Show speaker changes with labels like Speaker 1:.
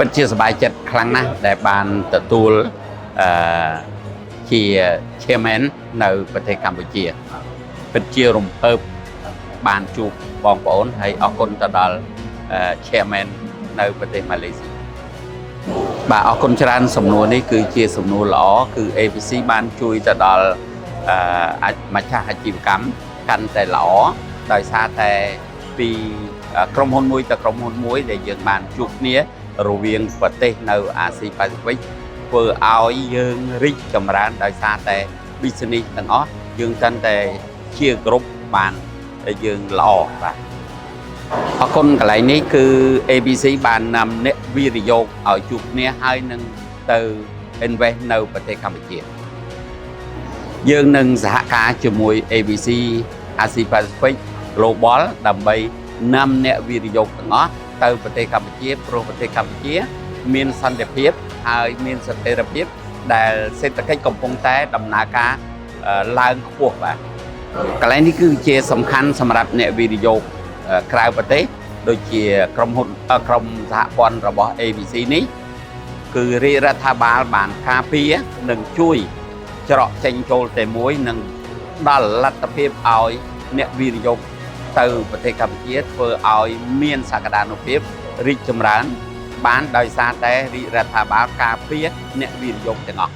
Speaker 1: เป็นเชียร์สบายจัดครั้งนะแต่บานตะตูลเชียร์เชียร์แมนในประเทศกัมพูชีเป็นเชียร์รวมเพิ่มบานจูบองปอนให้ออกคนตะดาลเชียร์แมนในประเทศมาเลเซียบาออกคนชราญสำนวนนี้คือเชียร์สำนวนหล่อคือ ABC บานจุยตะดาลมาชาหจีบกรรมกันแต่หล่อโดยซาแต่ปีกรมฮอนมวยแต่กรมฮอนมวยđể dựng bàn chụp nia rồi viên vật têនៅអាស៊ីប៉ាស៊ីហ្វិកធ្វើឲ្យយើងរីកចម្រើនដោយសារតែ business ទាំងអស់យើងកាន់តែជាគ្រប់បានយើងល្អបាទអរគុណកន្លែងនេះគឺ ABC បាននាំអ្នកវិនិយោគឲ្យជួបគ្នាហើយនឹងទៅ invest នៅប្រទេសកម្ពុជាយើងនឹងសហការជាមួយ ABC អាស៊ីប៉ាស៊ីហ្វិក Global ដើម្បីនាំអ្នកវិនិយោគទាំងអស់ទៅប្រទេសកម្ពុជាព្រោះប្រទេសកម្ពុជាមានសន្តិភាពហើយមានស្ថិរភាពដែលសេដ្ឋកិច្ចកំពុងតែដំណើរការឡើងខ្ពស់បាទកន្លែងនេះគឺជាសំខាន់សម្រាប់អ្នកវិនិយោគក្រៅប្រទេសដូចជាក្រុមហ៊ុនក្រុមសហព័ន្ធរបស់ ABC នេះគឺរាជរដ្ឋាភិបាលបានការពារនិងជួយច្រកចេញចូលតែមួយនិងដល់លទ្ធភាពឲ្យអ្នកវិនិយោគទៅប្រទេសកម្ពុជាធ្វើឲ្យមានសក្តានុភាពរីកចម្រើនបានដោយសារតែរាជរដ្ឋាភិបាលការពារអ្នកវិនិយោគទាំងអស់